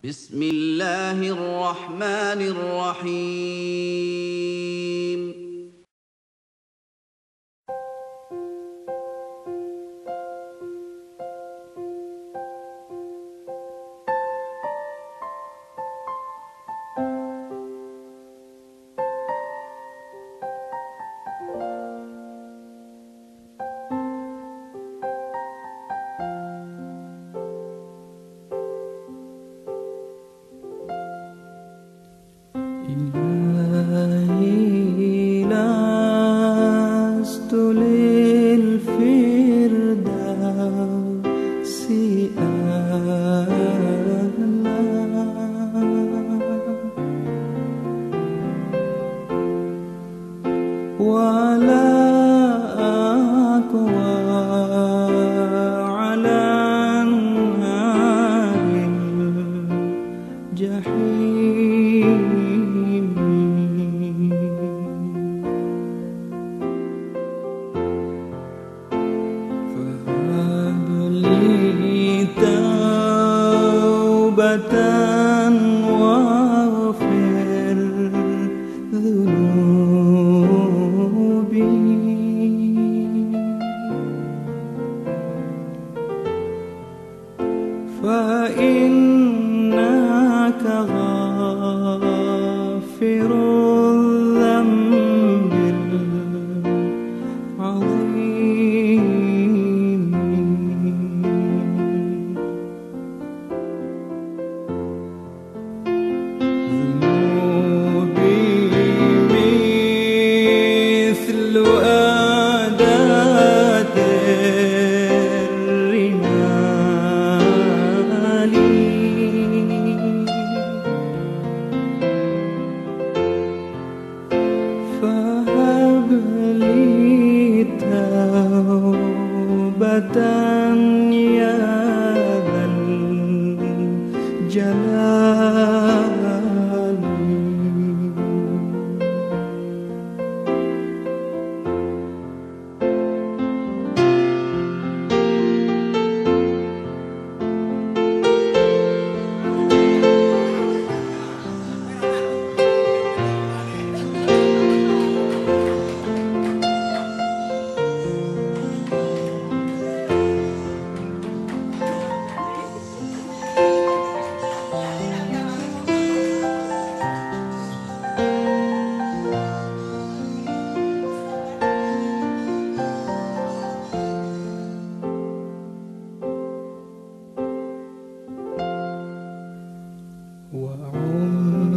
بسم الله الرحمن الرحيم إلهي لست للفردوس أهلا ولا أقوى على النار الجحيم فهب لي توبة واغفر ذنوبي فإنك غافر الذنب العظيم ذنوبي مثل أداة الرمال فهب لي توبة يا ذا الجلال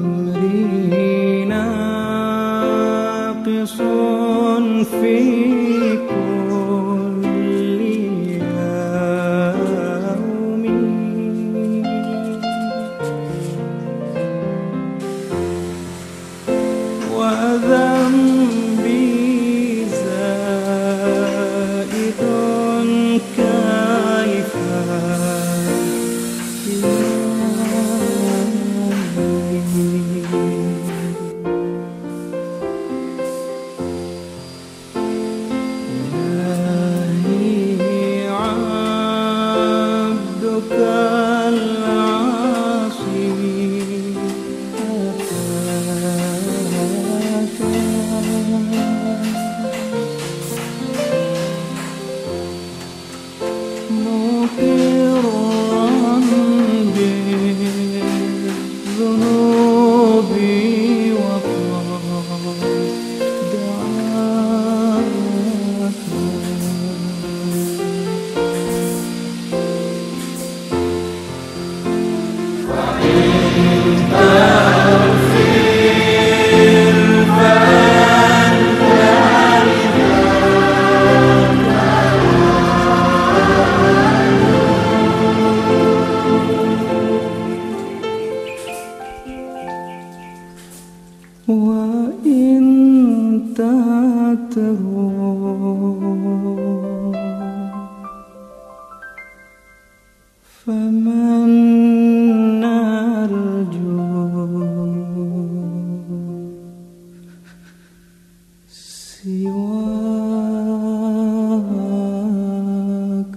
وعمري ناقص في كل يوم وذنبي زائد كيف إلهي عبدك العاصي أتاك مقرا بالذنوب وقد دعاك وإن تترك فمن نرجو سواك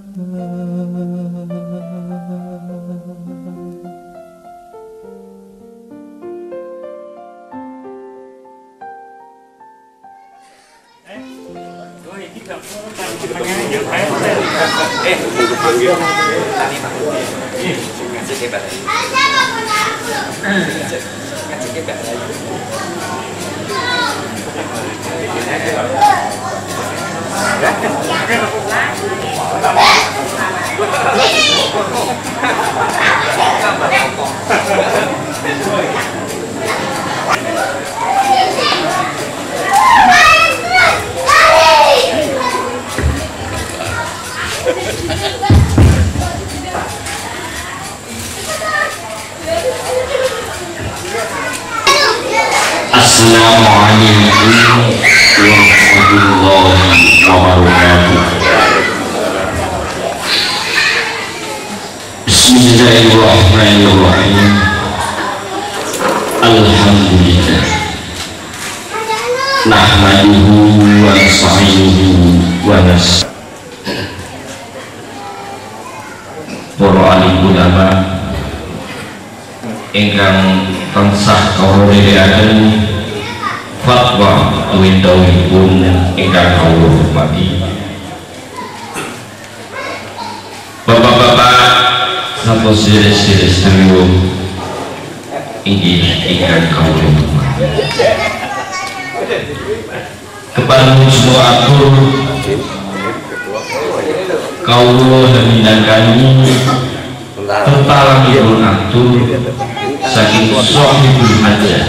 Assalamualaikum warahmatullahi wabarakatuh. Bismillahirrahmanirrahim. Alhamdulillah. Nahmaduhu wa nasta'inuhu wa para alim ulama ingkang tansah kawula dherekaken fatwa awindawipun ingkang kawula hormati, bapak-bapak sampun sedherek-sedherek sedaya inggih ingkang kawula hormati, kepareng semua atur kawula hamidangkani tetalangipun atur saking Shahibul Hajah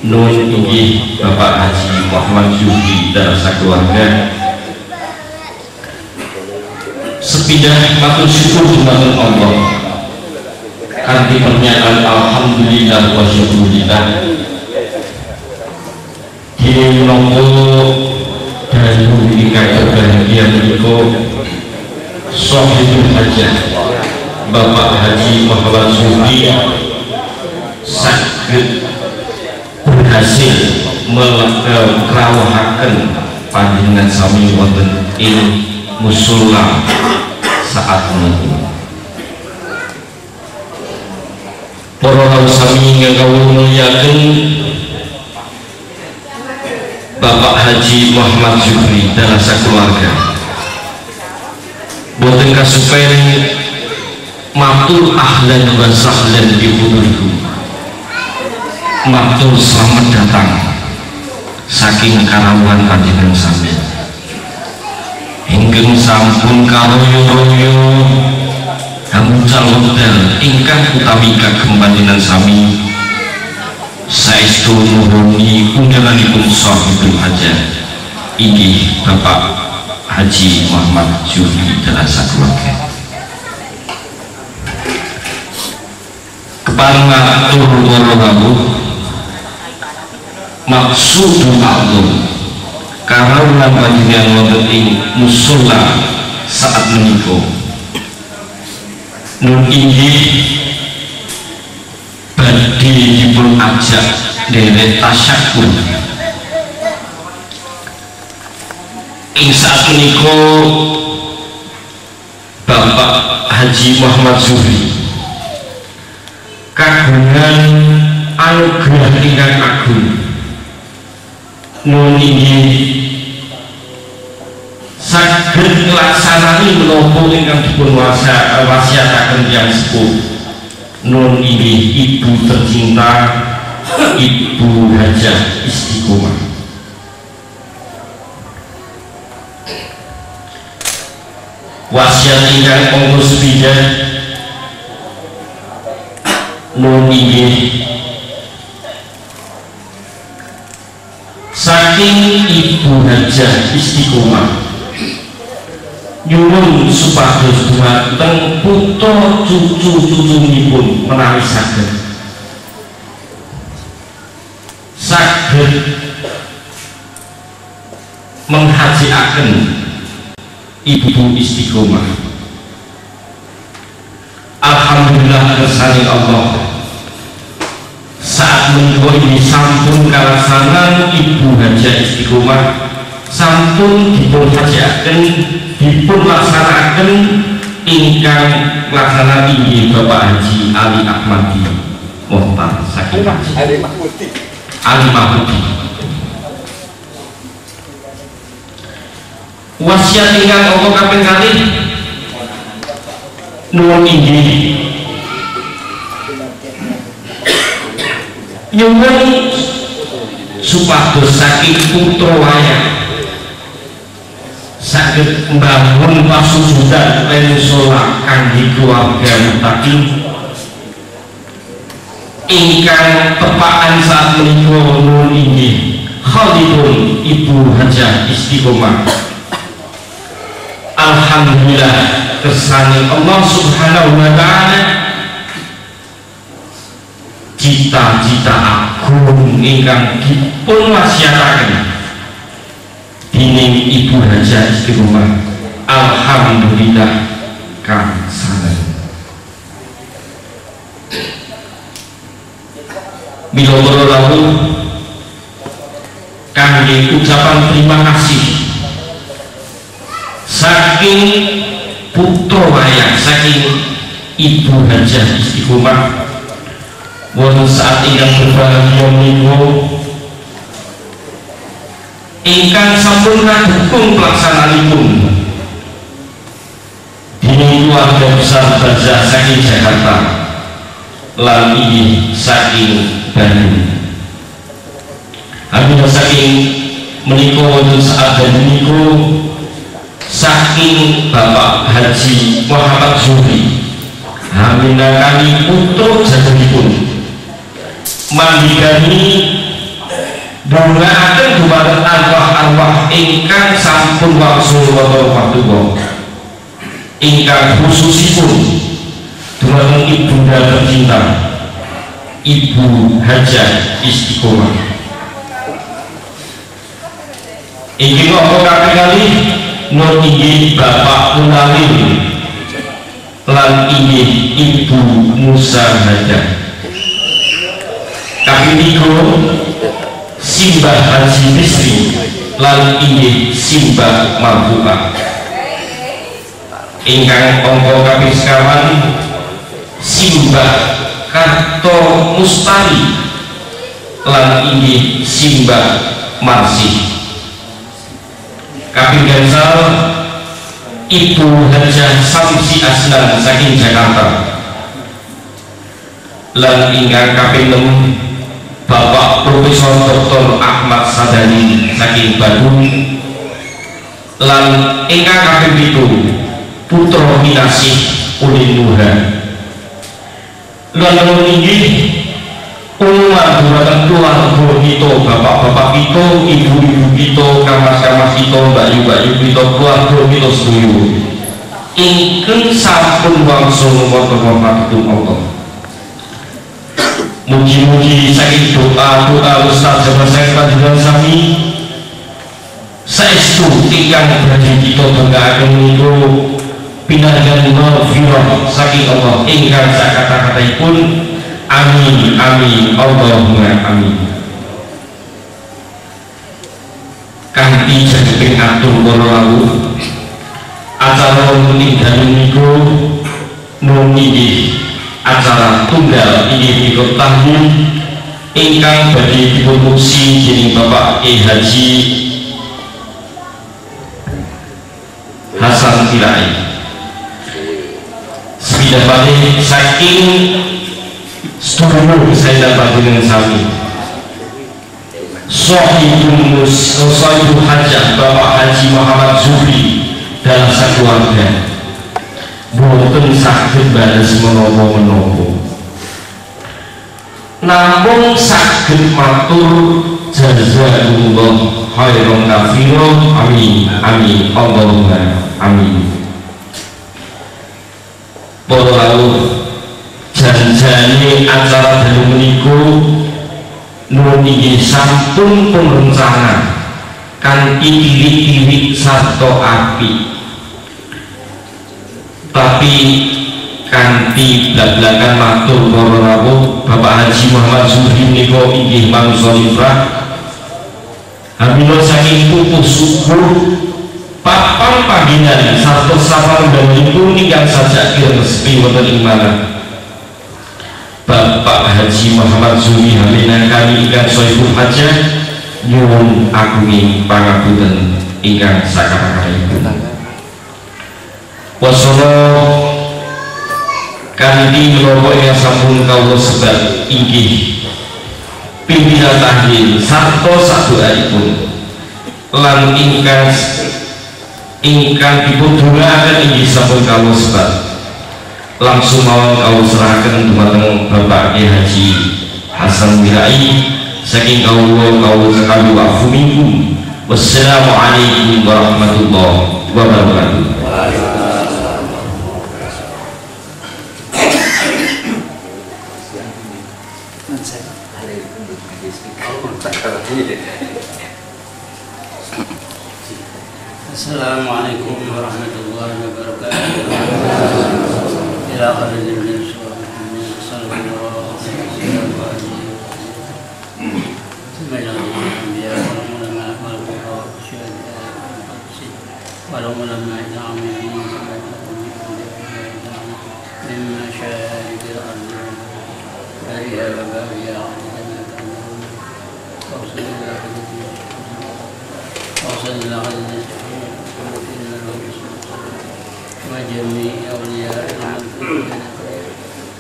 nun inggih Bapak Haji Muhammad Zuhri dan sakeluarga sepindah matur syukur dumateng Allah kanthi pernyataan alhamdulillah wa syukurillah dinampa dalu ingkang berbahagia menika Shahibul Hajah Bapak Haji Muhammad Zuhri saged berhasil melakukan panjenengan sami wonten ing mushola saat menika. Para rawuh sami ingkang kawula mulyaken, Bapak Haji Muhammad Zuhri dan sakeluarga boten kasupen matur ahlan wa sahlan bihudurikum, matur selamat datang saking karawuhan panjenengan sami ingkang sampun karoyo-royo hamcal wekdal ingkang utawi kagem panjenengan sami saestu nuhuni undanganipun Shahibul Hajah inggih Bapak Haji Muhammad Zuhri dan sakeluarga. Kepareng atur para rawuh maksudul Allah karawuhan panjenengan wonten ing mushola saat menika nun inggih badhe dipun ajak derek tasyakur ing saat menika Bapak Haji Muhammad Zuhri kagungan anugerah ingkang agung nun inggih saged nglaksanani menapa ingkang dipun wasiataken tiyang sepuh nun inggih ibu tercinta Ibu Hajah Istiqomah. Wasiat ingkang monggo sepidah nun inggih saking Ibu Hajah Istiqomah nyuwun supados dhumateng putra cucu-cucunipun menawi saged menghajiaken Ibu Istiqomah. Alhamdulillah kersane Allah saat menika ini sampun kalaksanan Ibu Hajah Istiqomah sampun dipun hajiaken dipun laksanaken ingkang laksana inggih Bapak Haji Ali Ahmadi Mohtar saking Ali Mahmudi wasiat ingkang apa kaping kalih nuwun inggih nyuwun supados saking putra wayang saged mbangun pasujudan lan sholat kangge keluarga mutakin ingkang tepakan saat menika nuwun inggih khalipun Ibu Hajah Istiqomah. Alhamdulillah kersane Allah Subhanahu wa taala cita-cita agung ingkang dipun wasiataken dening Ibu Hajah Istiqomah alhamdulillah kasanen. Mila para rawuh kangge ucapan terima kasih saking putra wayang saking Ibu Hajah Istiqomah wonten saat ingkang berbahagia menika ingkang sampun ngdukung pelaksananipun dening keluarga besar Barzah saking Jakarta lan inggih saking Bandung. Amin saking menika wonten saat menika saking Bapak Haji Muhammad Zuhri aminakani putra jajahipun mandhigani dongaaken dumateng arwah-arwah ingkang sampun wangsul wonten ingkang khususipun dumateng ibunda tercinta Ibu Hajah Istiqomah. Inggih napa kaping kalih nur inggih Bapak Munawir lan inggih Ibu Musa Hajah. Kaping 3 Simbah Haji Bisri lan inggih Simbah Marfuah. Ingkang angka kaping 5 Simbah Karto Mustari lan inggih Simbah Marsih. Kaping gangsal Ibu Hajah Samsi Asnan saking Jakarta lan ingkang kaping 6 Bapak Profesor Dr. Ahmad Sadani saking Bandung lan ingkang kaping 7 Putra Minasih Ulin Nuha lan nuwun inggih umat dumateng keluarga kita, bapak-bapak kita, ibu-ibu kita, kamas-kamas kita, mbak-mbak kita, keluarga kita sedaya ingkang sampun wangsul wonten Allah. Mugi-mugi saking doa-doa Ustaz Jamal saya panjenengan sami saestu ingkang badhe kita banggaken menika pinangangan maghfirah saking Allah ingkang sakata-kataipun amin amin Allahumma amin. Kanthi jageping atur para rawuh acara menika menika nggih acara tunggal inggih menika tahun ingkang badhe diproduksi dening Bapak Haji Hasan Tirai sepidah balik saking sedulur saya dan panjenengan sami Sohibul Hajah Bapak Haji Muhammad Zuhri dalam sekeluarga boten saged balas menapa-menapa namung saged matur jazakumullah khairan katsiran amin amin Allahumma amin. Para rawuh janjane acara dalu menika nuwun inggih sampun perencana kanthi tilik-tilik sarta api tapi kanthi blak-blakan matur para rawuh Bapak Haji Muhammad Zuhri menika inggih manungsa limrah hamila saking pupuh syukur papan panggilan sarta safar danipun ingkang sajake resmi wonten ing manah Bapak Haji Muhammad Zuhri hamina kami ingkang Sohibul Hajah nyuwun agunging pangapunten ingkang sakaraipun. Wasana kanthi menapa ingkang sampun kawula sebat inggih pimpinan tahlil sarta sadoaipun lan ingkang dipundhongaaken inggih sampun kawula sebat langsung mawon kawula serahaken dumateng Bapak Kyai Haji Hasan Wirai saking kawula sekali wa'fu minkum. Wassalamualaikum warahmatullahi wabarakatuh. Assalamualaikum warahmatullahi wabarakatuh. Ila qadrin min sallallahu sallallahu alaihi وجميع أولياء المؤمنين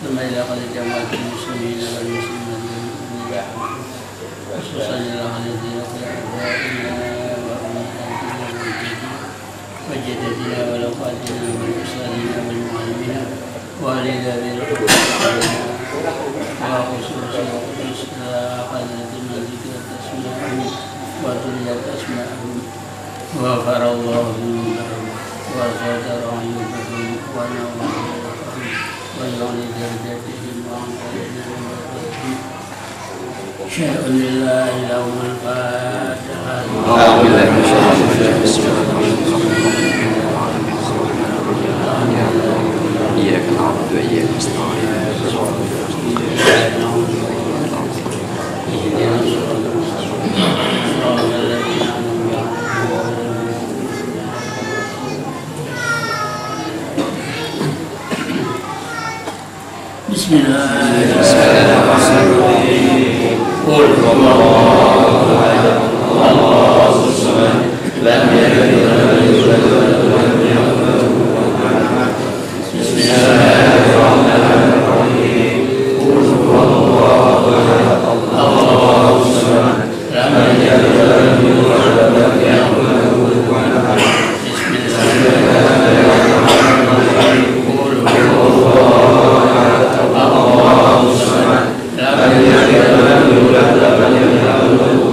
ثم إلى قد جمعت المسلمين والمسلمات خصوصا إلى الذين آبائنا وأمهاتنا وجدتنا ولقاتنا وإرسالنا والمعلمين وأهل ذوي القربى وخصوصا إلى قدرة من ذكرت أسماءهم وتليت أسماءهم وغفر الله ذنوبهم وستر عيوبهم ونور ويعلي درجاتهم وأنقذنا شيء لله لهم الفاتحة. أعوذ بالله من الشيطان الرجيم. بسم الله الرحمن الرحيم. إياك نعبد وإياك نستعين. اهدنا الصراط المستقيم صراط الذين أنعمت عليهم. بسم الله الرحمن الرحيم. قل هو الله أحد الله الصمد لم يلد ولم يولد ولم يكن له كفوا أحد. بسم الله الرحمن الرحيم. قل هو الله أحد الله الصمد لم يلد ولم يولد ولم يكن له كفوا أحد. بسم الله الرحمن الرحيم. قل هو الله أحد الله الصمد لم يلد ولم يولد ولم يكن له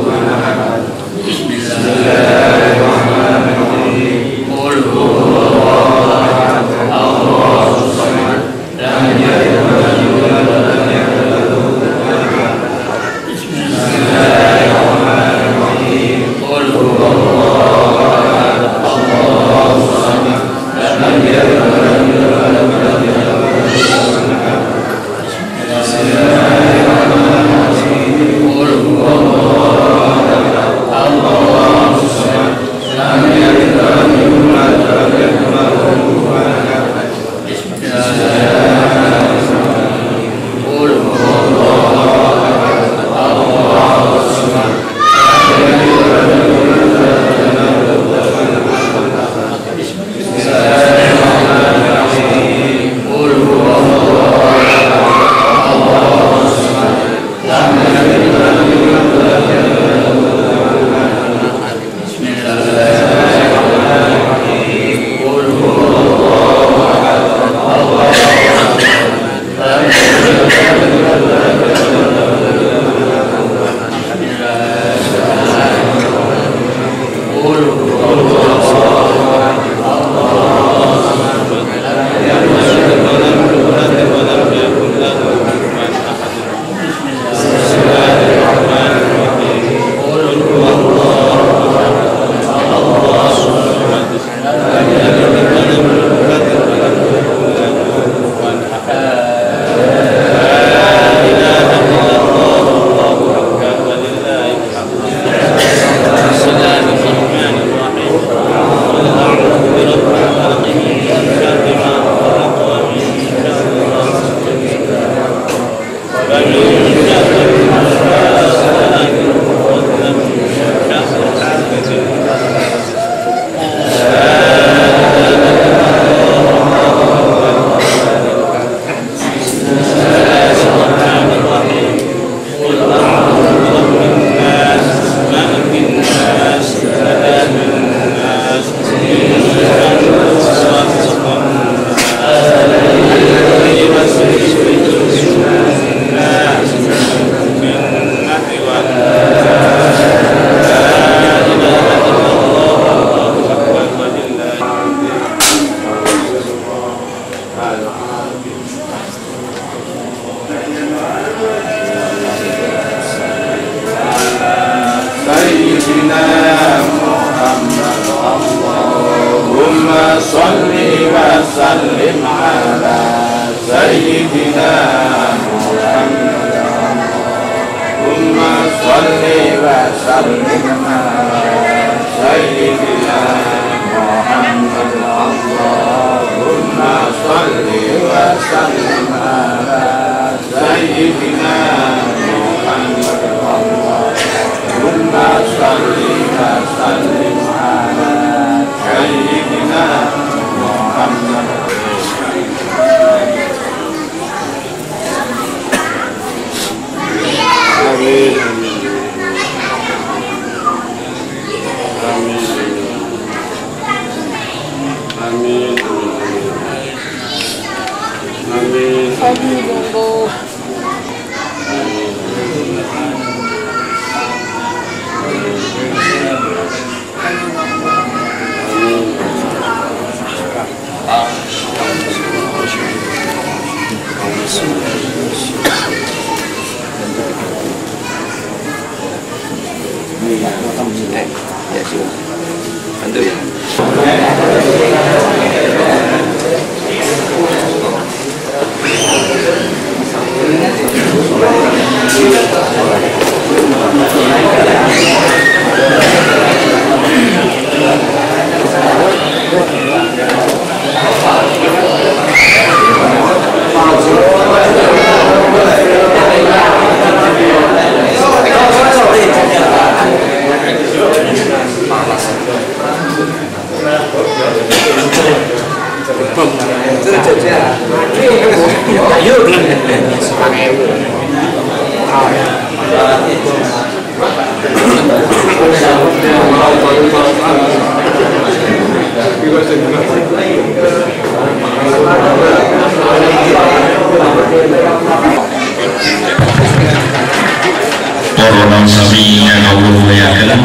Para sami ingkang muliaken,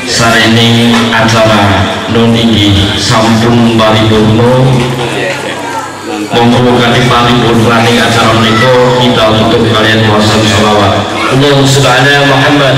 sarene acara niki sampun paripurna. Monggo kanthi paripurnaning acara menika kita tutup kalian wasan selawat. Allahumma sholli ala Muhammad.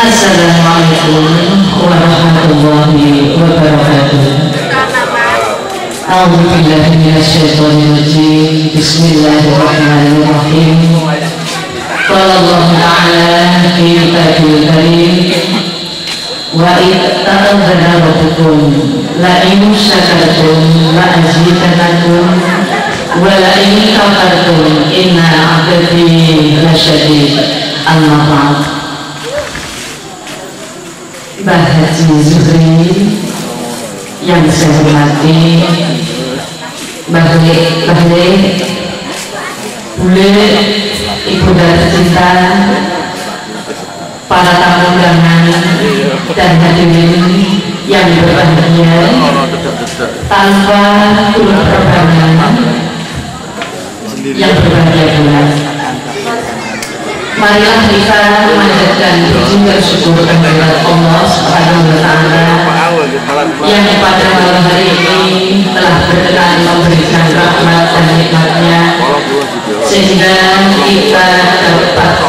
Assalamualaikum warahmatullahi wabarakatuh. A'udzu billahi minasyaitonir rajim. Bismillahirrahmanirrahim. Qala Allah Ta'ala fi Kitabul Karim wa ta'adzana rabbukum la in syakartum la azidannakum wa la in kafartum inna 'adzabi lasyadid. Al-Ma'ad. Mbah Haji Zuhri yang saya hormati, Mbah Bule, Ibu dan tercinta, para tamu undangan dan hadirin yang berbahagia, tanpa turun perbangan yang berbahagia pula, marilah kita memanjatkan puji bersyukur kehadirat Allah Subhanahu wa Ta'ala yang pada malam hari ini telah berkenan memberikan rahmat dan nikmatnya sehingga kita dapat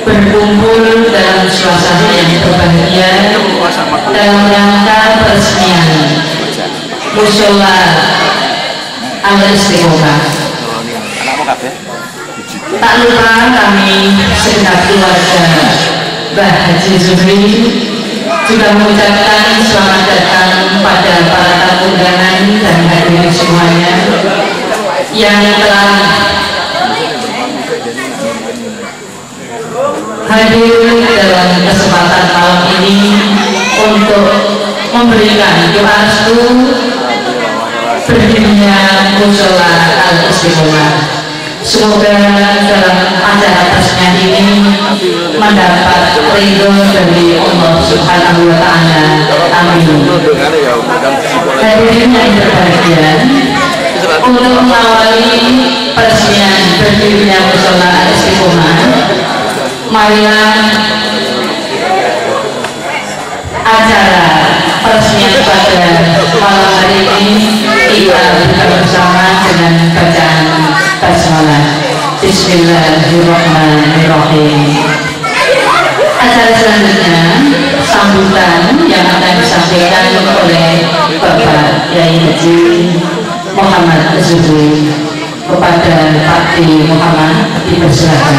berkumpul dalam suasana yang berbahagia dalam rangka peresmian Mushola Al-Istiqomah. Tak lupa kami segenap keluarga Mbah Haji Zuhri juga mengucapkan selamat datang pada para tamu undangan dan hadirin semuanya yang telah hadir dalam kesempatan malam ini untuk memberikan doa restu berdirinya Mushola Al-Istiqomah. Semoga dalam acara peresmian ini mendapat ridho dari Allah Subhanahu wa Ta'ala. Amin. Hadirin yang berbahagia, untuk mengawali peresmian berdirinya Mushola Al-Istiqomah, marilah acara peresmian pada malam hari ini kita buka bersama dengan bacaan basmalah. Bismillahirrahmanirrahim. Acara selanjutnya sambutan yang akan disampaikan oleh Bapak Yai Haji Muhammad Zuhri. Kepada Pak D. Muhammad dipersilakan.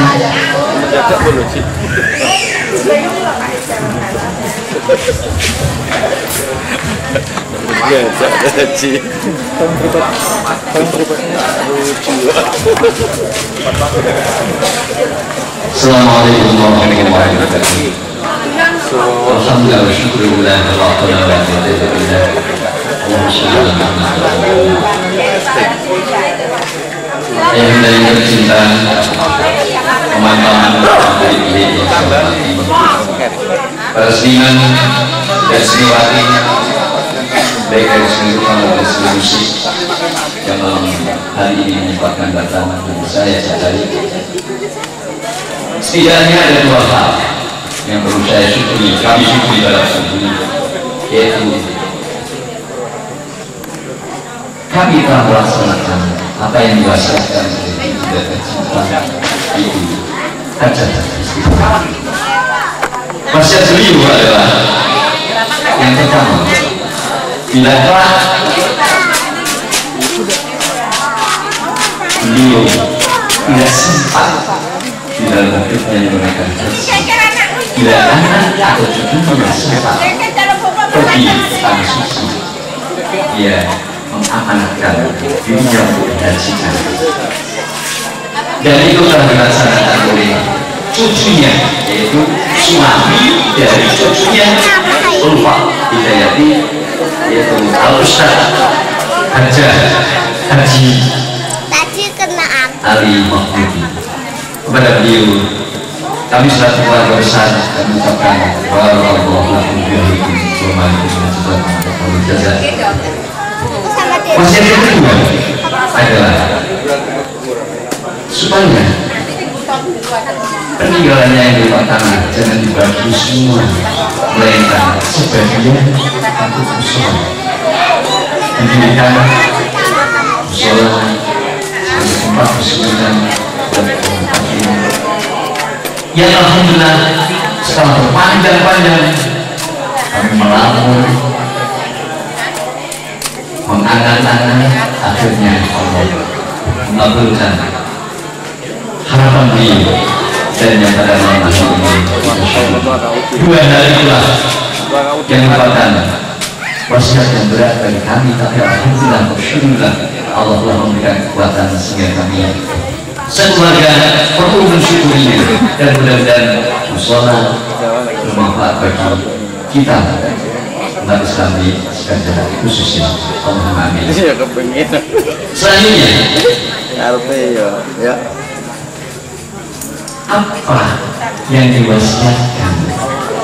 Assalamualaikum warahmatullahi wabarakatuh. Alhamdulillah wa syukurillah wa qala wa ta'ala. Allahumma shalli ala Muhammad. Yang dari tercinta, pemantauan dari ini peresmian dan seniwati baik dari seni rupa dan seni musik yang malam hari ini menyempatkan datang untuk saya sadari. Setidaknya ada dua hal yang perlu saya syukuri, kami syukuri dalam ini, yaitu kami telah melaksanakan apa yang diwasiatkan oleh Ibu tercinta Ibu Hajah Istiqomah. Wasiat beliau adalah yang pertama, bila beliau tidak sempat di dalam hidupnya menggunakan kerja, bila anak atau cucunya sempat pergi tanah suci, dia mengamanatkan dirinya untuk dihajikan, dan itu telah dilaksanakan oleh cucunya, yaitu suami dari cucunya Ulfa Hidayati, yaitu Al-Ustaz Haji Ali Mahmudi. Kepada beliau kami sudah keluarga besar dan mengucapkan barakallahu lakum bihikum wa ma'alaikum jazaa. Wasiat yang kedua adalah supaya peninggalannya yang di tanah jangan dibagi semua, melainkan sebagian untuk musola. Mendirikan musola ada tempat persekutuan dan tempat ini. Ya alhamdulillah, setelah berpanjang-panjang kami melamun, mengangan-angan, akhirnya Allah mengabulkan harapan beliau dan yang pada malam hari ini. Dua hal itulah yang merupakan wasiat yang berat bagi kami, tapi alhamdulillah, bersyukurlah Allah telah memberikan kekuatan sehingga kami sekeluarga perlu mensyukurinya, dan mudah-mudahan musola bermanfaat bagi kita umat Islam di sekitar khususnya. Allahumma amin. Selanjutnya, apa yang diwasiatkan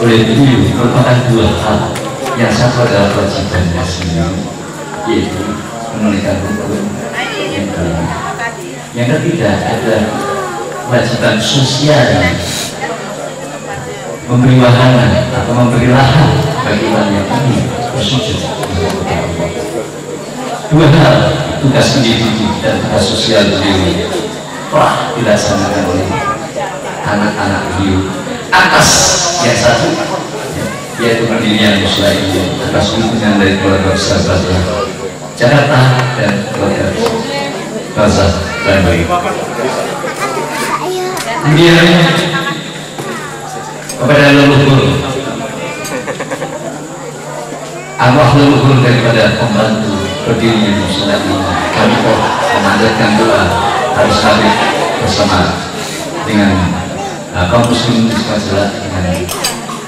oleh beliau merupakan dua hal. Yang satu adalah kewajibannya sendiri, yaitu menunaikan rukun yang kelima. Yang ketiga adalah kewajiban sosial, memberi wahana atau memberi lahan bagi orang yang ingin bersujud. Dua hal, tugas individu dan tugas sosial beliau telah dilaksanakan oleh anak-anak beliau atas yang satu, yaitu pendirian musyola ini atas dukungan dari keluarga besar Bazah Jakarta dan keluarga Bazah Bandung. Kemudian kepada leluhur, arwah leluhur daripada pembantu berdirinya musyola ini, kami memanjatkan doa harus hadir bersama dengan kaum muslimin di sekitar dengan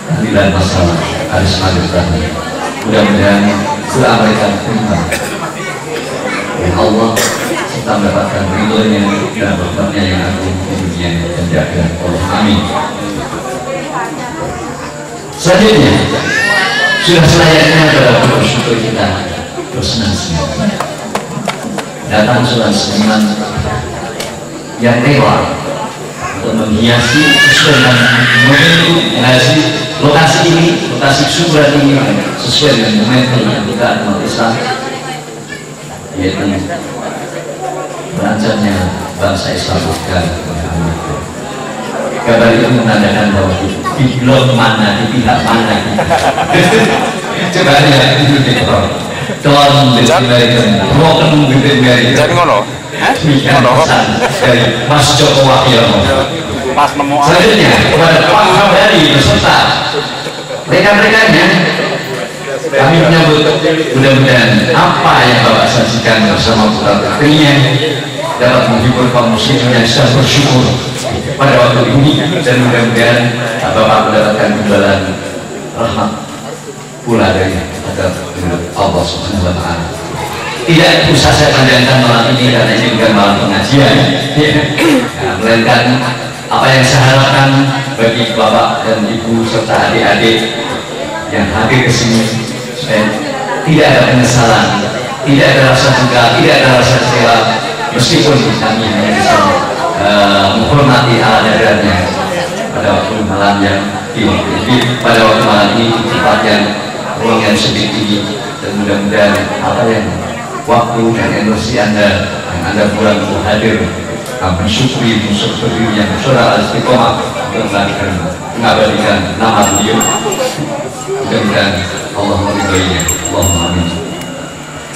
tahlilan masalah harus hadir tadi. Mudah-mudahan doa mereka diterima oleh Allah serta mendapatkan ridhonya dan berkatnya yang agung di dunia dan di akhirat. Amin. Selanjutnya, sudah selayaknya adalah bersyukur kita bersenang-senang. Datang seorang seniman yang rela untuk menghiasi sesuai dengan momentum menghiasi lokasi ini, lokasi syukuran ini sesuai dengan momentum yang kita umat Islam, yaitu berancamnya bangsa Islam Afgan. Kabar itu menandakan bahwa di blok mana, di pihak mana coba lihat itu di bawah Don the American, broken with the American. Dari Mas Joko Wahyono. Selanjutnya kepada Pak Hamdani beserta rekan-rekannya, kami menyambut. Mudah-mudahan apa yang Bapak sajikan bersama putra putrinya dapat menghibur kaum muslimin yang sedang bersyukur pada waktu ini, dan mudah-mudahan Bapak mendapatkan imbalan rahmat pula dari Allah Subhanahu wa Ta'ala. Tidak usah saya panjangkan malam ini karena ini bukan malam pengajian, melainkan apa yang saya harapkan bagi Bapak dan Ibu serta adik-adik yang hadir ke sini, supaya tidak ada penyesalan, tidak ada rasa duka, tidak ada rasa kecewa, meskipun kami hanya bisa menghormati ala dadarnya pada waktu malam yang pada waktu malam ini di tempat yang ruang yang sedikit ini, dan mudah-mudahan apa yang waktu dan energi Anda yang Anda buat untuk hadir mensyukuri musuh berdirinya musyola Al-Istiqomah untuk mengabadikan nama beliau, mudah-mudahan Allah meridhoinya. Allahumma amin.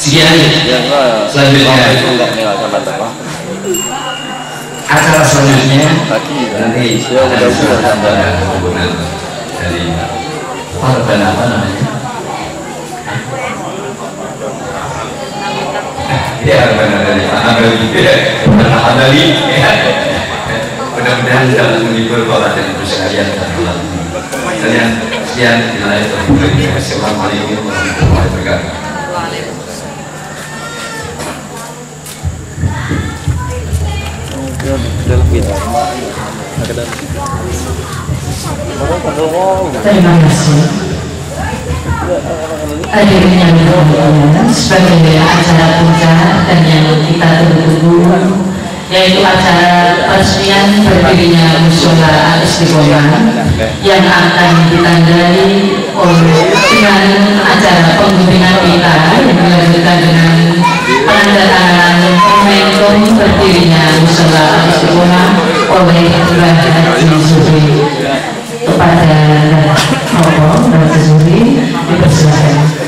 Sekian, selanjutnya acara selanjutnya nanti ada tambahan hubungan dari korban apa namanya? Ya, benar dari Ahadali. Mudah-mudahan dapat menghibur Bapak dan Ibu sekalian dan malam ini. Kalian sekian, Assalamualaikum warahmatullahi wabarakatuh. Terima kasih. Hadirin yang berbahagia, sebagai acara puncak dan yang kita tunggu, yaitu acara peresmian berdirinya musyola Al-Istiqomah yang akan ditandai dengan acara penggunaan kita yang dilanjutkan dengan penandatanganan momentum berdirinya musyola Al-Istiqomah oleh Mbah Haji Zuhri. Kepada Mbah Haji Zuhri dipersilakan.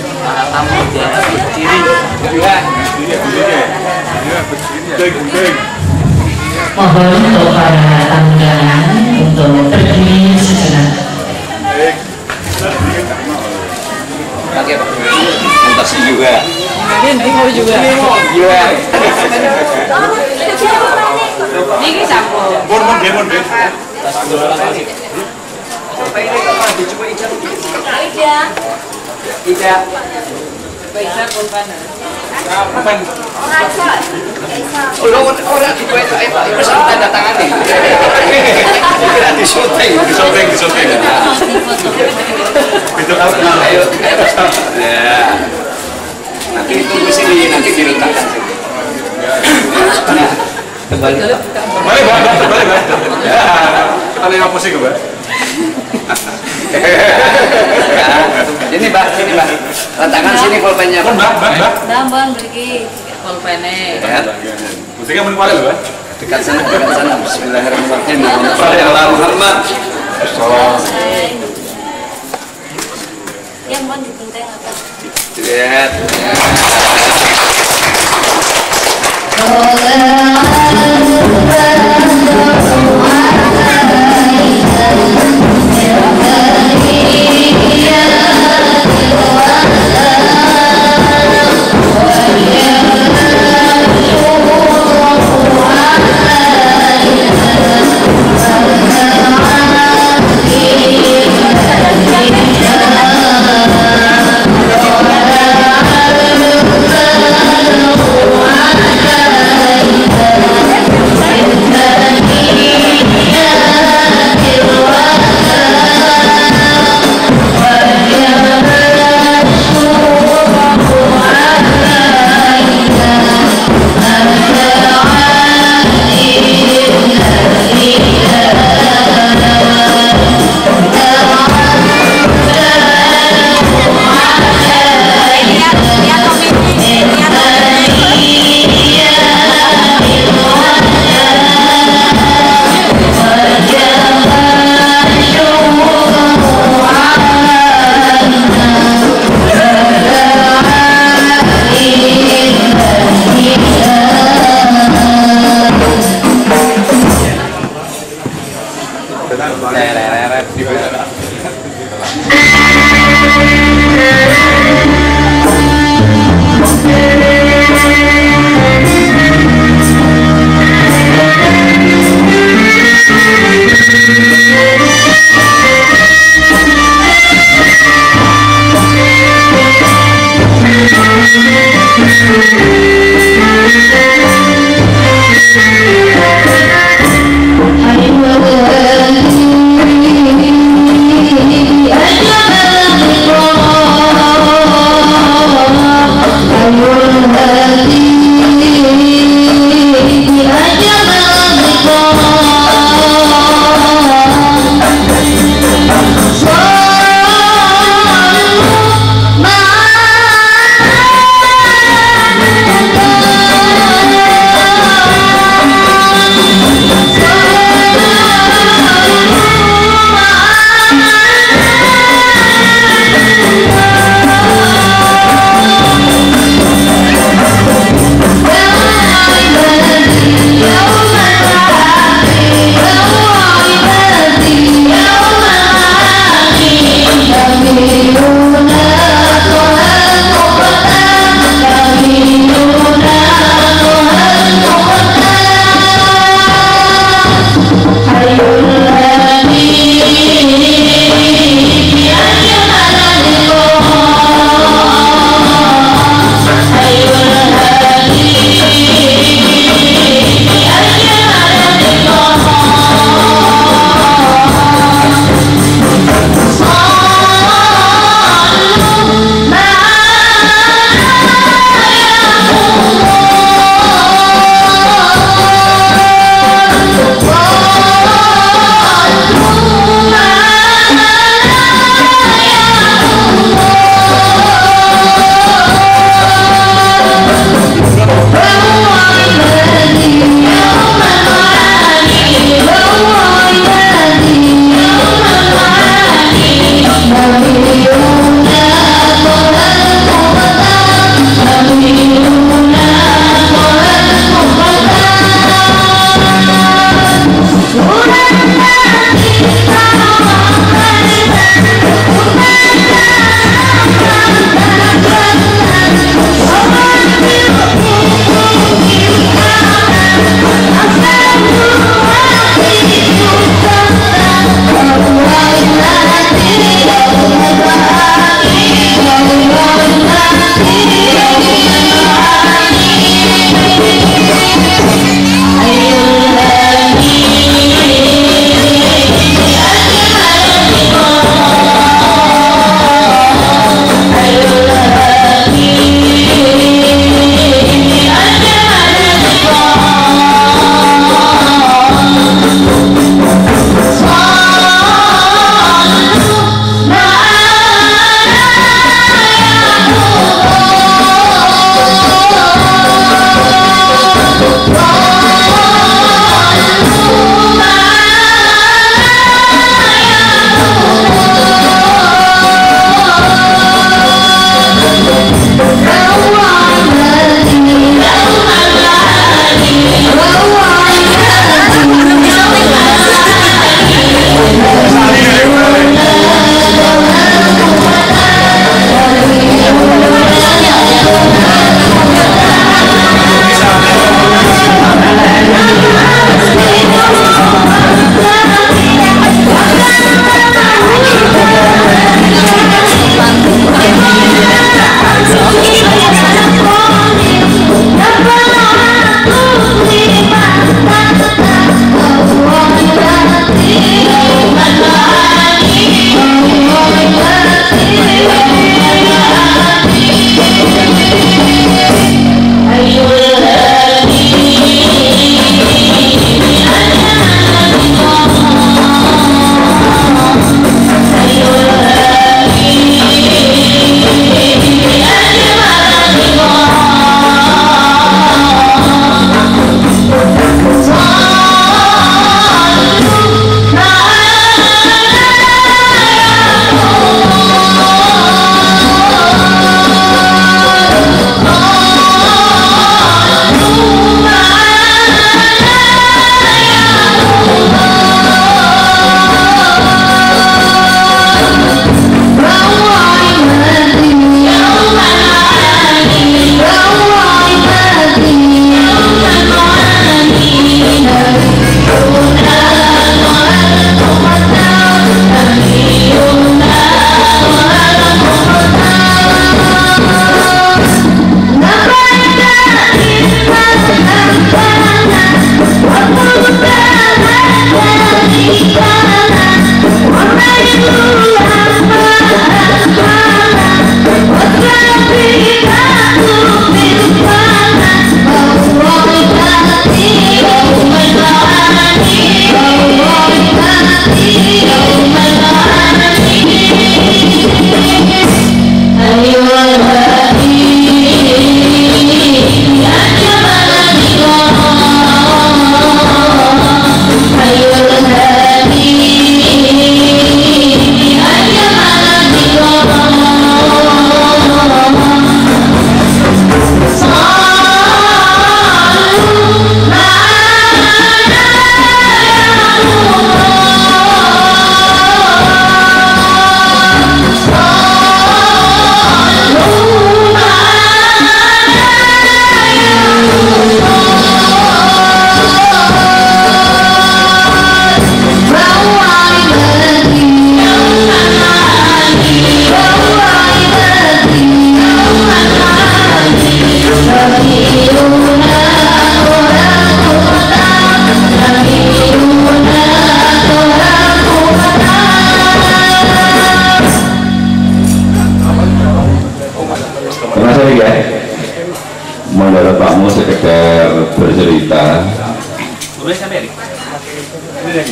Mohon untuk para tamu undangan untuk Iya. Niki sampun. Mun nggih. Ida. Bisa pun panas. Apa? Orang di kue itu sampai tanda tangan nih. Kira di syuting. Itu tahu kenal. Ayo. Ya. Nanti tunggu sini, nanti diletakkan. Kembali. Kembali. Ya, kita lihat apa sih, Mbak? Ini Mbak, letakkan sini pulpennya. Mbak. Bang beri pulpene. Musiknya mun kuali lho, Mbak. Dekat sana. Bismillahirrahmanirrahim. Allahumma Muhammad. Yang mau dipenting apa? Lihat. Ayo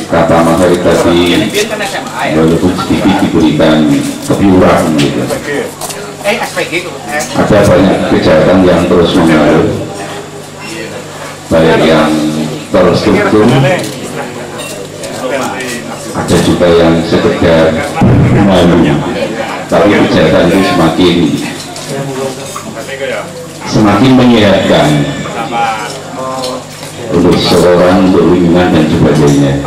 kata Mas Erik tadi, walaupun sedikit diberikan kepiuran gitu, ada banyak kejahatan yang terus mengalir, baik yang terstruktur, ada juga yang sekedar malu, tapi kejahatan itu semakin menyehatkan untuk seseorang, untuk lingkungan dan sebagainya.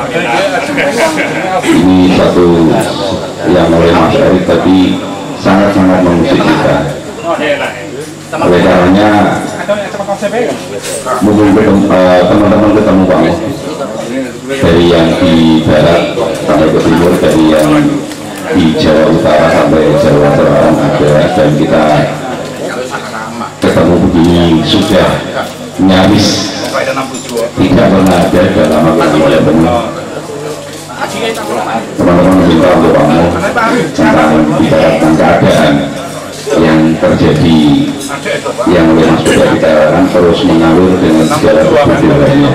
Ini satu yang oleh Mas Erik tadi sangat-sangat mengusik kita. Oleh karenanya mungkin teman-teman ketemu Pak dari yang di barat sampai ke timur, dari yang di Jawa Utara sampai Jawa Selatan ada, dan kita ketemu begini sudah nyaris tidak pernah ada dalam agama benar. Teman-teman minta untuk kamu tentang bicarakan keadaan yang terjadi, yang oleh Mas sudah bicarakan terus mengalir dengan segala perbudaannya.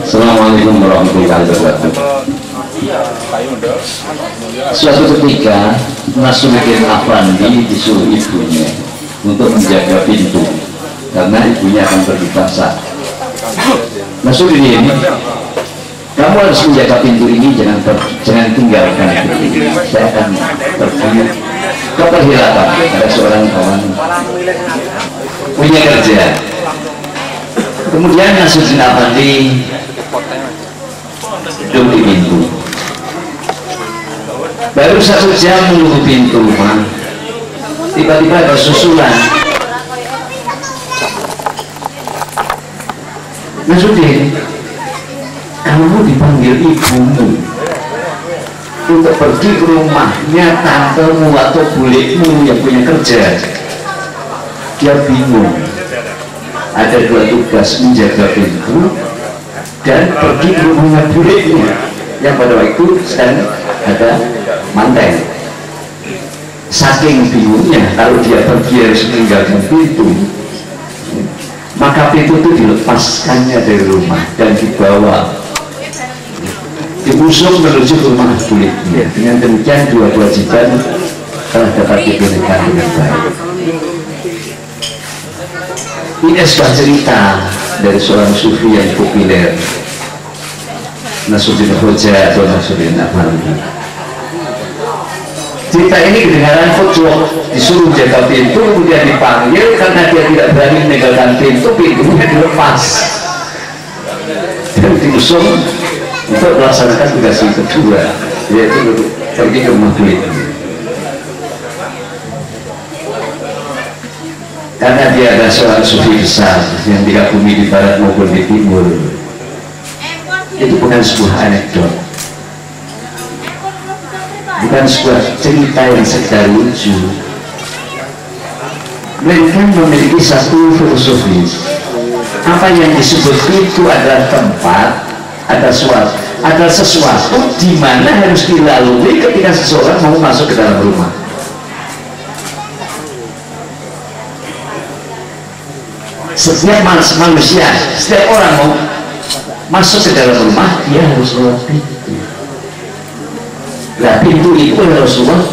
Assalamualaikum warahmatullahi wabarakatuh. Suatu ketika Nasruddin Afandi disuruh ibunya untuk menjaga pintu karena ibunya akan pergi pasar. Nasruddin, kamu harus menjaga pintu ini, jangan tinggalkan pintu ini. Saya akan pergi ke perhelatan. Ada seorang kawan punya kerja. Kemudian Nasruddin Afandi duduk di pintu. Baru 1 jam menunggu pintu rumah, tiba-tiba ada susulan. Nasruddin, kamu dipanggil ibumu untuk pergi ke rumahnya tantemu atau bulekmu yang punya kerja. Dia bingung. Ada 2 tugas, menjaga pintu dan pergi ke rumahnya buleknya yang pada waktu itu sedang ada manten. Saking bingungnya, kalau dia pergi harus meninggalkan pintu, maka pintu itu dilepaskannya dari rumah dan dibawa diusung menuju ke rumah kulitnya. Dengan demikian 2 kewajiban telah dapat diberikan dengan baik. Ini sebuah cerita dari seorang sufi yang populer, Nasruddin Hoja atau Nasruddin Afandi. Cerita ini kedengaran Hoja disuruh jaga pintu, kemudian dipanggil karena dia tidak berani meninggalkan pintu, pintunya dilepas dan diusung untuk melaksanakan tugas yang kedua, yaitu pergi ke rumah kulit. Karena dia adalah seorang sufi besar yang dikagumi di barat maupun di timur. Itu bukan sebuah anekdot, bukan sebuah cerita yang sekedar lucu, melainkan memiliki satu filosofis. Apa yang disebut itu adalah tempat, ada sesuatu di mana harus dilalui ketika seseorang mau masuk ke dalam rumah. Setiap manusia, setiap orang mau masuk ke dalam rumah, dia harus lewat pintu. Nah, pintu itu Rasulullah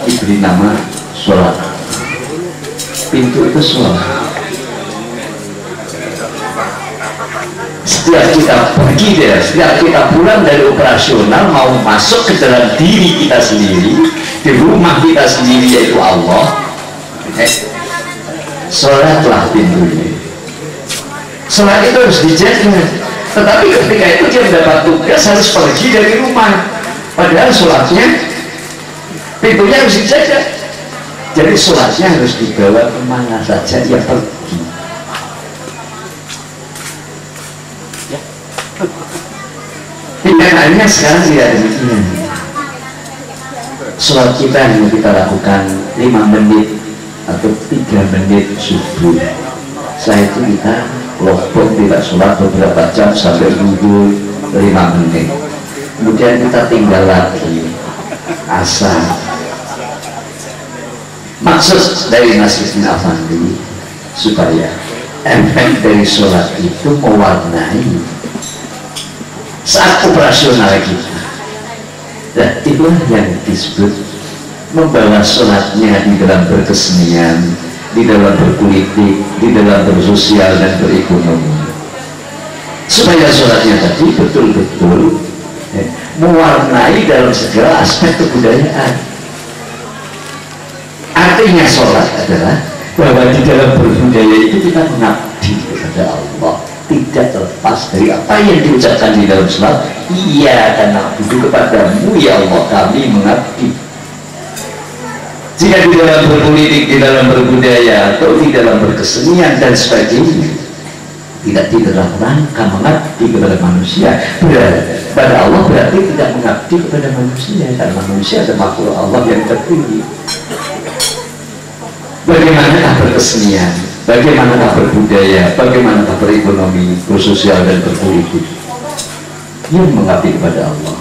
diberi nama sholat. Pintu itu sholat. Setiap kita pergi dari, setiap kita pulang dari operasional mau masuk ke dalam diri kita sendiri, di rumah kita sendiri yaitu Allah, sholatlah pintunya. Sholat itu harus dijaga, tetapi ketika itu dia mendapat tugas harus pergi dari rumah, padahal sholatnya pintunya harus dijaga. Jadi sholatnya harus dibawa kemana saja dia pergi. Pilihannya sekarang tidak demikian. Sholat kita yang kita lakukan 5 menit atau 3 menit subuh. Saya itu kita lockdown tidak sholat beberapa jam sampai nunggu 5 menit. Kemudian kita tinggal lagi asar. Maksud dari Nasruddin Afandi supaya efek dari sholat itu mewarnai saat operasional kita. Dan itulah yang disebut membawa sholatnya di dalam berkesenian, di dalam berpolitik, di dalam bersosial dan berekonomi, supaya sholatnya tadi betul-betul mewarnai dalam segala aspek kebudayaan. Artinya sholat adalah bahwa di dalam berbudaya itu kita mengabdi kepada Allah, tidak terlepas dari apa yang diucapkan di dalam sholat. Iya, karena itu kepadamu ya Allah kami mengabdi. Jika di dalam berpolitik, di dalam berbudaya, atau di dalam berkesenian dan sebagainya, tidak di dalam rangka mengabdi kepada manusia, pada Allah berarti tidak mengabdi kepada manusia, karena manusia adalah makhluk Allah yang tertinggi. Bagaimanakah berkesenian, bagaimanakah berbudaya, bagaimanakah berekonomi, bersosial dan berpolitik yang mengabdi kepada Allah,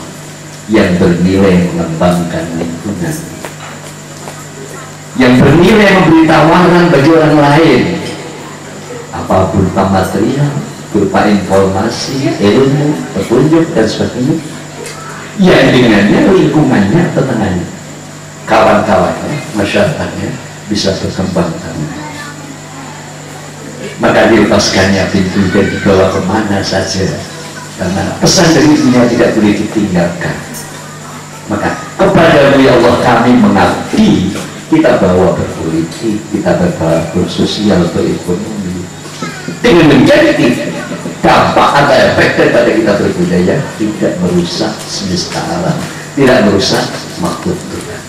yang bernilai mengembangkan lingkungan, yang bernilai memberi tawaran bagi orang lain, apa berupa material, berupa informasi, ilmu, petunjuk dan sebagainya, yang dengannya lingkungannya, tetangganya, kawan-kawannya, masyarakatnya bisa berkembang. Maka dilepaskannya pintu dan dibawa kemana saja, karena pesan dari dunia tidak boleh ditinggalkan. Maka kepada ya Allah kami mengabdi, kita bawa berpolitik, kita bawa bersosial, berekonomi, dengan menjadi dampak atau efek daripada kita berbudaya tidak merusak semesta alam, tidak merusak makhluk Tuhan.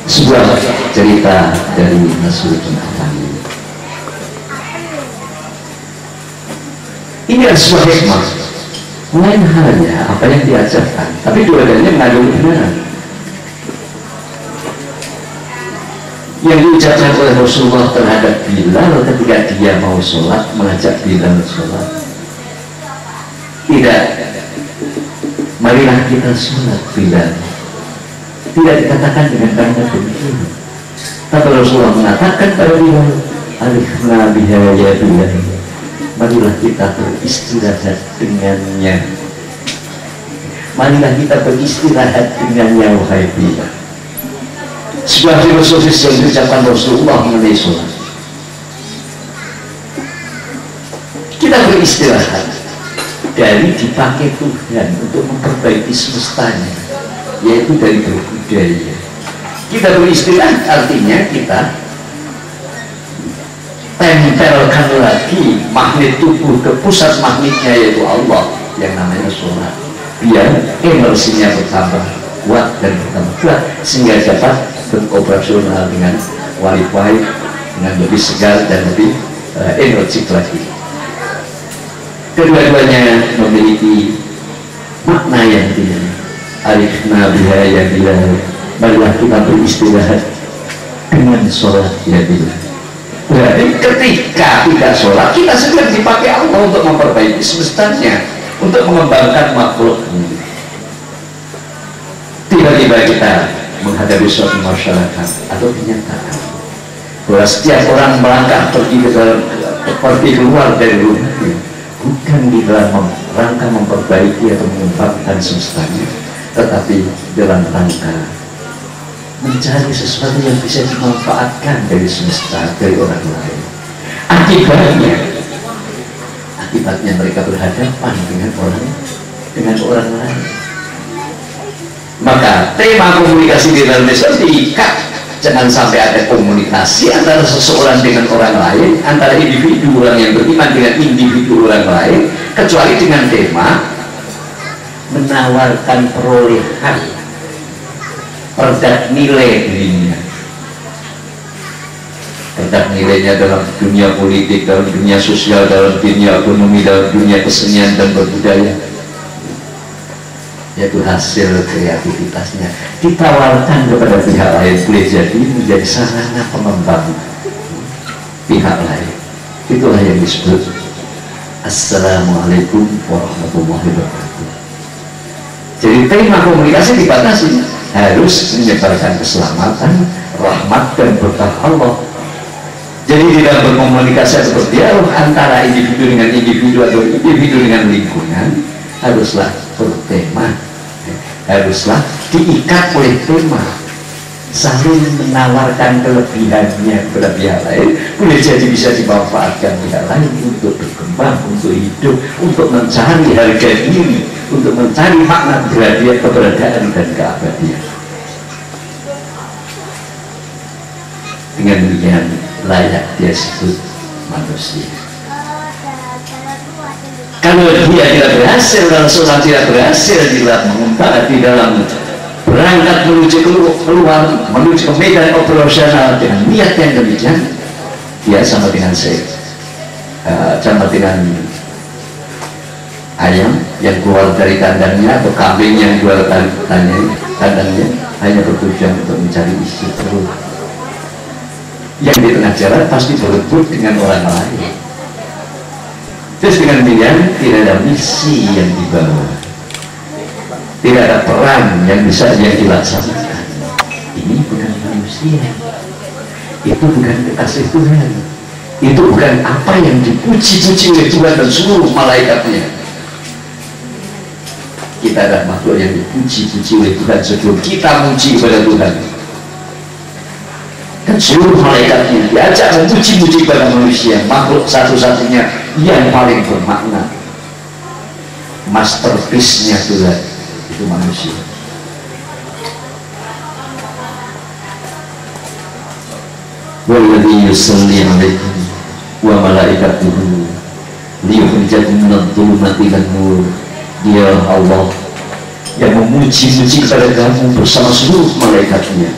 Sebuah cerita dari Nasruddin Afandi. Ini adalah sebuah hikmah. Lain halnya apa yang diajarkan, tapi dua-duanya mengandung kebenaran. Yang diucapkan oleh Rasulullah terhadap Bilal ketika dia mau sholat, mengajak Bilal sholat, tidak, marilah kita sholat Bilal, tidak dikatakan dengan kata demikian, tapi Rasulullah mengatakan pada Bilal, alifna biha ya Bilal, marilah kita beristirahat dengannya, marilah kita beristirahat dengannya wahai Bilal. Sebuah filosofis yang diucapkan Rasulullah mengenai sholat. Kita beristirahat dari dipakai Tuhan untuk memperbaiki semestanya, yaitu dari berbudaya. Kita beristirahat artinya kita tempelkan lagi magnet tubuh ke pusat magnetnya, yaitu Allah yang namanya sholat, biar energinya bertambah kuat dan bertambah kuat sehingga dapat beroperasional dengan wali-wali, dengan lebih segar dan lebih energik lagi. Kedua-duanya memiliki makna yang tinggi. Arifna biha ya Bilal, marilah kita beristirahat dengan sholat ya Bilal. Berarti ketika tidak sholat, kita sedang dipakai Allah untuk memperbaiki semestanya, untuk mengembangkan makhluk. Tiba-tiba kita menghadapi suatu masyarakat atau kenyataan bahwa setiap orang melangkah pergi keluar dari rumahnya bukan di dalam rangka memperbaiki atau mengembangkan semestanya, tetapi dalam rangka mencari sesuatu yang bisa dimanfaatkan dari semesta, dari orang lain. Akibatnya mereka berhadapan dengan orang lain. Maka tema komunikasi di dalam Islam diikat, jangan sampai ada komunikasi antara seseorang dengan orang lain, antara individu orang yang beriman dengan individu orang lain, kecuali dengan tema menawarkan perolehan perdak nilai dirinya. Perdak nilainya dalam dunia politik, dalam dunia sosial, dalam dunia ekonomi, dalam dunia kesenian dan berbudaya, yaitu hasil kreativitasnya ditawarkan kepada pihak lain, boleh jadi menjadi sarana pengembang pihak lain. Itulah yang disebut Assalamualaikum warahmatullahi wabarakatuh. Jadi tema komunikasi dibatasi harus menyebarkan keselamatan, rahmat dan berkah Allah. Jadi tidak berkomunikasi seperti antara individu dengan individu atau individu dengan lingkungan, haruslah bertema, haruslah diikat oleh tema, saling menawarkan kelebihannya kepada pihak lain, boleh jadi bisa dimanfaatkan pihak lain untuk berkembang, untuk hidup, untuk mencari harga diri, untuk mencari makna keberadaan dan keabadian. Dengan demikian layak dia sebut manusia. Kalau dia tidak berhasil, kalau seorang tidak berhasil di dalam mengembang, di dalam berangkat menuju keluar, menuju ke medan operasional dengan niat yang demikian, dia sama dengan sama dengan ayam yang keluar dari kandangnya atau kambing yang keluar dari kandangnya hanya bertujuan untuk mencari isi perut. Yang di tengah jalan pasti berebut dengan orang lain. Terus dengan demikian tidak ada misi yang dibawa, tidak ada peran yang bisa yang dilaksanakan. Ini bukan manusia, itu bukan kekasih Tuhan, itu bukan apa yang dipuji-puji oleh Tuhan dan seluruh malaikatnya. Kita adalah makhluk yang dipuji-puji oleh Tuhan sebelum kita muji kepada Tuhan. Dan seluruh malaikatnya diajak memuji-muji kepada manusia, makhluk satu-satunya yang paling bermakna, masterpiece-nya Tuhan itu manusia. Walladzi yusalli 'alaikum wa malaikatuhu liyukhrijakum minadh dhulumati ilan nur. Dia Allah yang memuji-muji kepada kamu bersama seluruh malaikatnya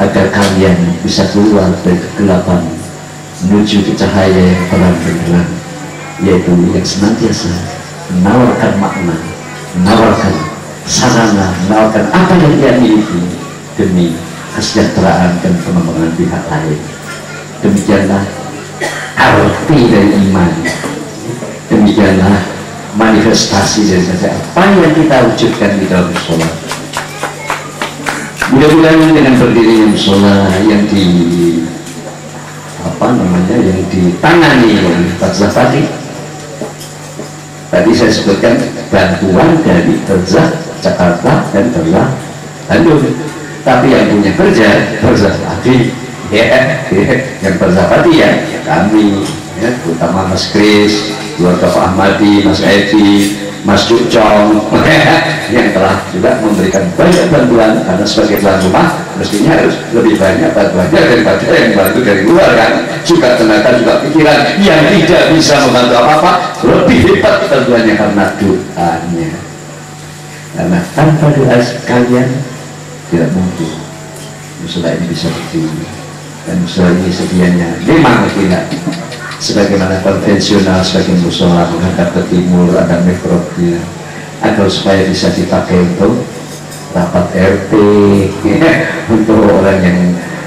agar kalian bisa keluar dari kegelapan menuju ke cahaya yang terang benderang, yaitu yang senantiasa menawarkan makna, menawarkan sarana, menawarkan apa yang dia miliki demi kesejahteraan dan pengembangan pihak lain. Demikianlah arti dari iman, demikianlah manifestasi dari apa yang kita wujudkan di dalam sholat. Mudah-mudahan dengan berdirinya musola yang yang ditangani oleh Barzah tadi saya sebutkan bantuan dari Barzah Jakarta dan Barzah Bandung, tapi yang punya kerja Barzah yang Barzah ya kami ya, terutama Mas Kris, keluarga Pak Ahmadi, Mas Edi, Mas Cucong yang telah juga memberikan banyak bantuan, karena sebagai tuan rumah mestinya harus lebih banyak bantuannya daripada yang bantu dari luar kan, juga tenaga juga pikiran yang tidak bisa membantu apa-apa, lebih hebat bantuannya karena doanya, karena tanpa doa kalian tidak mungkin musola ini bisa berdiri. Dan musola ini sedianya memang tidak sebagaimana konvensional, sebagai musola menghadap ke timur, ada mihrabnya, agar supaya bisa dipakai untuk rapat RT, untuk orang yang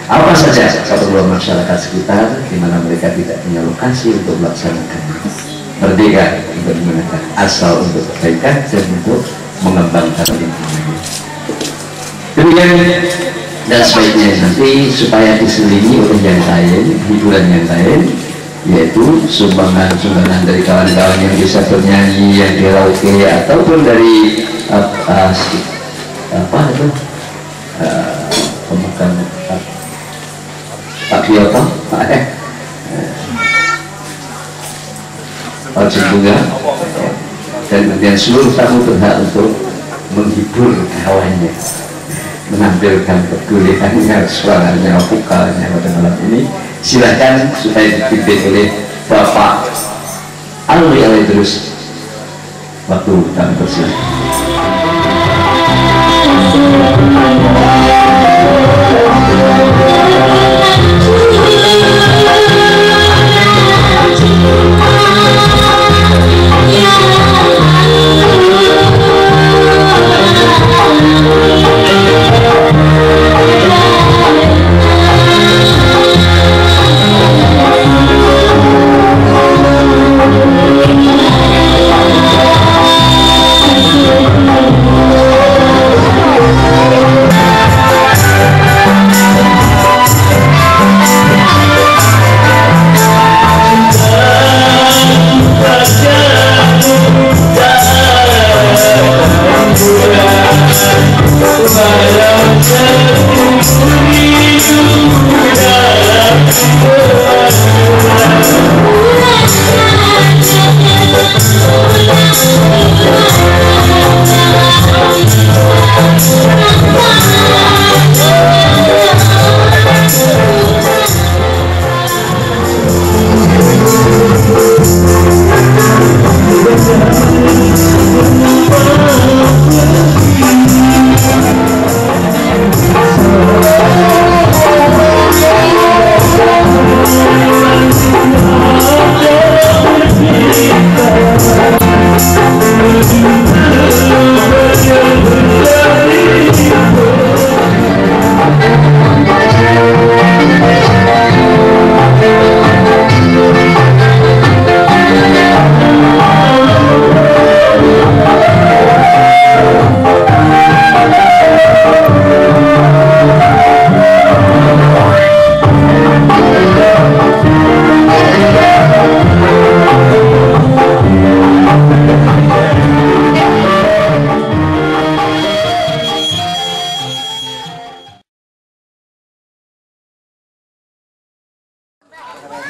apa saja keperluan masyarakat sekitar, di mana mereka tidak punya lokasi untuk melaksanakan merdeka, untuk menggunakan asal untuk kebaikan dan untuk mengembangkan lingkungan. Demikian, dan sebaiknya nanti supaya diselingi oleh yang lain, hiburan yang lain, yaitu sumbangan dari kawan-kawan yang bisa bernyanyi, yang karaoke, ataupun dari pemegang Pak Kyoto, wajib bunga, dan kemudian seluruh tamu berhak untuk menghibur kawannya, menampilkan keguliannya, suaranya, vokalnya pada malam ini. Silakan supaya dipimpin oleh Bapak Alwi Alaidrus. Waktu kami persilakan.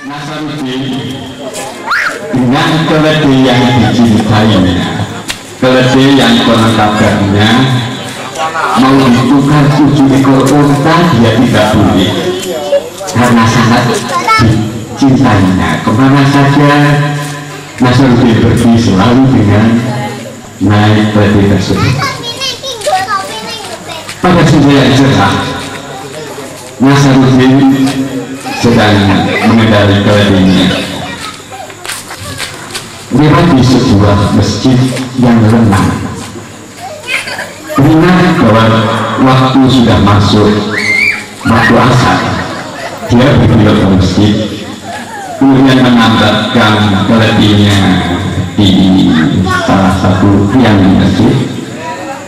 Nasaruddin dengan keledai yang dicintainya, keledai yang konon kabarnya mau ditukar 7 ekor unta dia tidak boleh karena sangat dicintainya. Kemana saja Nasaruddin pergi selalu dengan naik keledai tersebut. Pada sore yang cerah Nasaruddin sedang mengendarai keledainya lewat di sebuah masjid yang lenang. Ingat bahwa waktu sudah masuk waktu asar, dia berbelok ke masjid, kemudian menambahkan keledainya di salah satu tiang di masjid,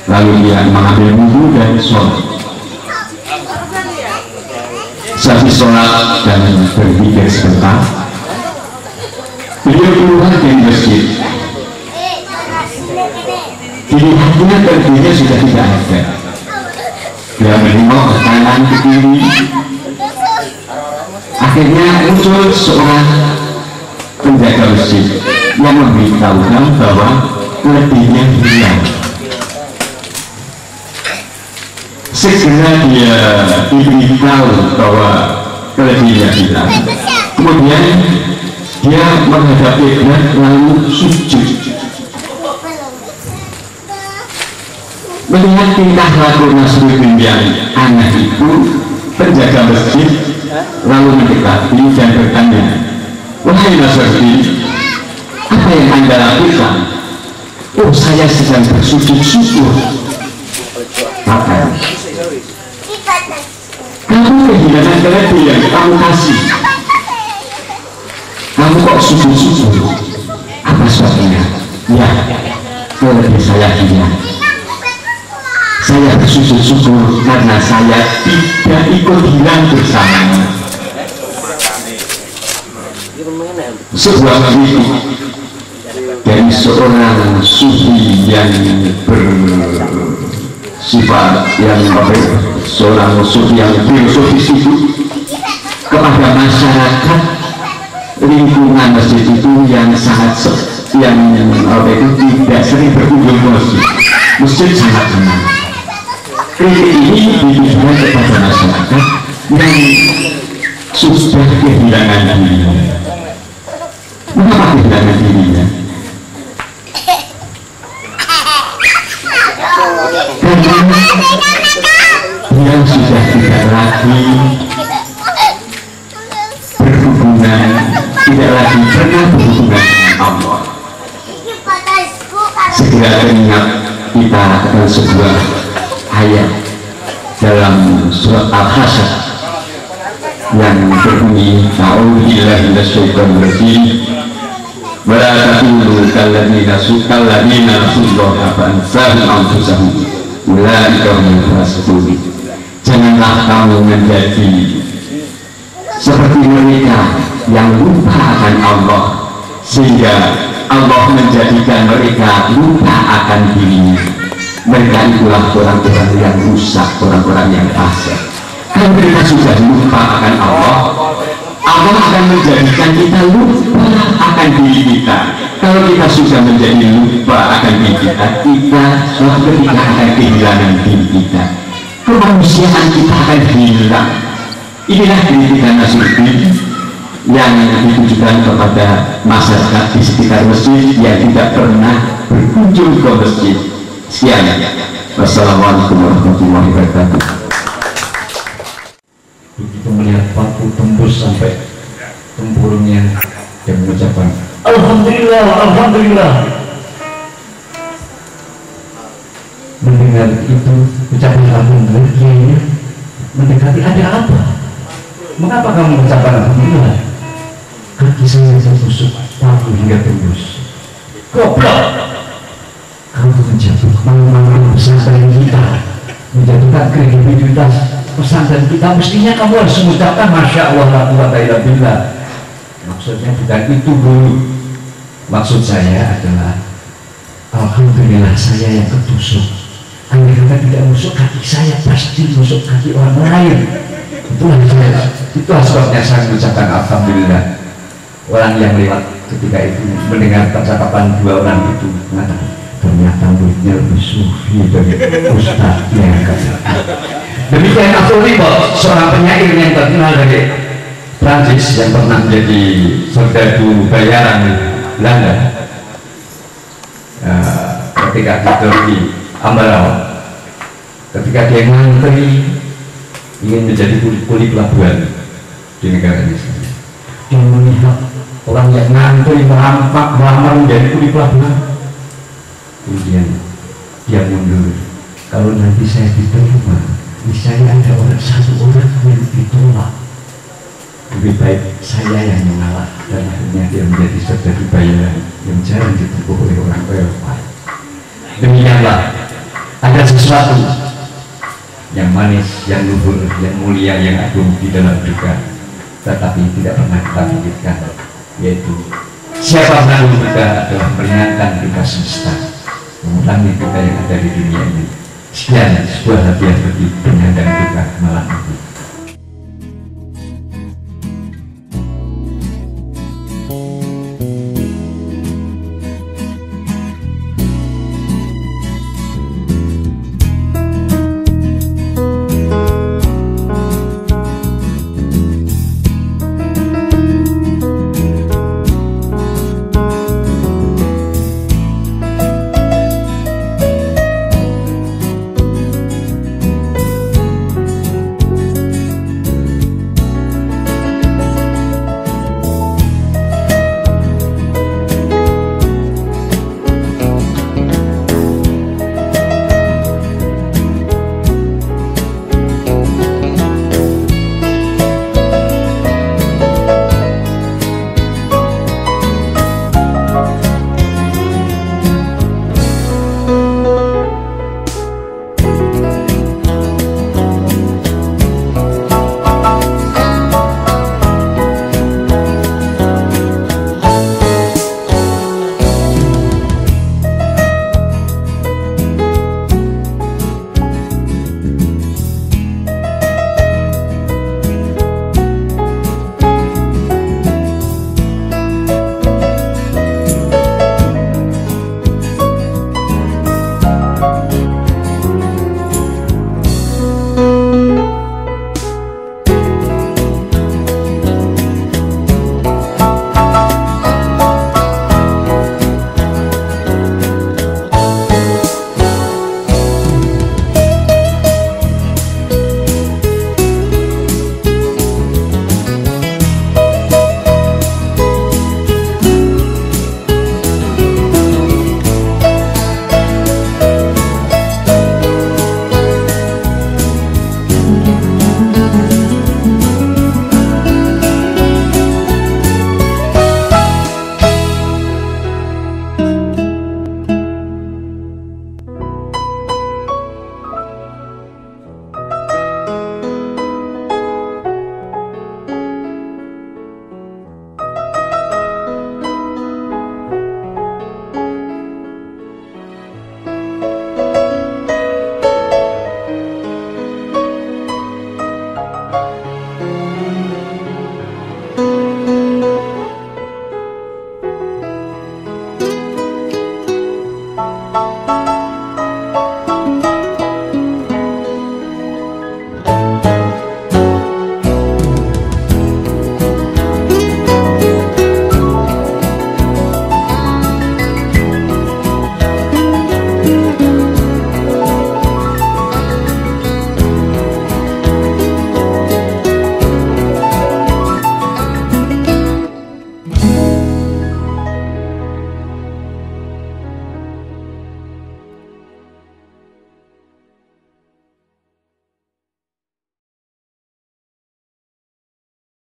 lalu dia mengambil wudhu dan sholat. Sehabis sholat dan berpikir sebentar, beliau keluar dari masjid. Dilihatnya keledainya sudah tidak ada. Dia menengok ke kanan ke kiri. Akhirnya muncul seorang penjaga masjid yang memberitahukan bahwa keledainya hilang. Segera dia diberitahu bahwa keledainya hilang. Kemudian dia menghadap kiblat lalu sujud. Melihat tingkah laku Nasaruddin yang aneh itu, penjaga masjid lalu mendekati dan bertanya, "Wahai Nasaruddin, apa yang Anda lakukan?" "Oh, saya sedang bersujud syukur." "Apa? Kamu kehilangan keledai yang kamu kasih. Kamu kok sujud syukur? Apa sebabnya?" "Ya, keledai saya hilang. Saya bersujud syukur karena saya tidak ikut hilang bersamanya." Sebuah kritik dari seorang sufi yang bersifat yang seorang sufi yang filosofis itu kepada masyarakat lingkungan masjid itu yang sangat yang tidak sering berkunjung ke masjid. Masjid sangat tenang. Kritik ini ditujukan kepada masyarakat yang sudah kehilangan dirinya. Mengapa kehilangan dirinya? Karena dia sudah tidak lagi berhubungan, tidak lagi pernah berhubungan dengan Allah. Segera teringat kita akan sebuah ayat dalam surat Al-Hasyr yang berbunyi, "A'udzubillahi minasyaitonir rajim. Wa la takunu kalladzina nasullaha fa ansahum anfusahum. Ulaika humul fasiqun." Janganlah kamu menjadi seperti mereka yang lupa akan Allah sehingga Allah menjadikan mereka lupa akan dirinya. Mereka itulah orang-orang yang rusak, orang-orang yang fasik. Kalau mereka sudah lupa akan Allah, Allah akan menjadikan kita lupa akan diri kita. Kalau kita sudah menjadi lupa akan diri kita, kita suatu ketika akan kehilangan diri kita. Kemanusiaan kita akan hilang. Inilah kritikan Nasaruddin yang ditujukan kepada masyarakat di sekitar masjid yang tidak pernah berkunjung ke masjid. Sekian. Wassalamualaikum warahmatullahi wabarakatuh. Begitu melihat waktu tembus sampai tempurungnya dan mengucapkan Alhamdulillah, Alhamdulillah. Mendengar itu ucapan Alhamdulillah, kiainya mendekati, "Ada apa? Mengapa kamu mengucapkan Alhamdulillah?" "Kaki saya busuk, paku hingga tembus." "Goblok! Kamu menjatuhkan pesantren kita, menjatuhkan kredibilitas pesantren kita. Mestinya kamu harus mengucapkan Masya Allah la quwwata illa billah." Maksudnya bukan itu dulu. Maksud saya adalah Alhamdulillah saya yang ketusuk. Andai kata tidak musuk kaki saya, pasti musuk kaki orang lain. Itulah saya Itu sebabnya saya mengucapkan alhamdulillah. Orang yang lewat ketika itu mendengar percakapan dua orang itu mengatakan ternyata muridnya lebih sufi dari ustadznya. Demikian Abdul Ribot, seorang penyair yang terkenal dari Prancis yang pernah menjadi serdadu bayaran Belanda. Ketika tidur di Ambarawa, ketika dia ngantri ingin menjadi kuli pelabuhan di negara ini, dia melihat orang yang ngantri melamar menjadi kuli pelabuhan. Kemudian dia mundur. Kalau nanti saya diterima, misalnya ada satu orang yang ditolak, lebih baik saya yang mengalah. Dan akhirnya dia menjadi serdadu bayaran yang jarang ditempuh oleh orang Eropa. Demikianlah, ada sesuatu yang manis, yang luhur, yang mulia, yang agung di dalam duka, tetapi tidak pernah kita pikirkan, yaitu siapa menahu duka adalah meringankan duka semesta, mengurangi duka yang ada di dunia ini. Sekian sebuah hadiah bagi penyandang duka malam ini.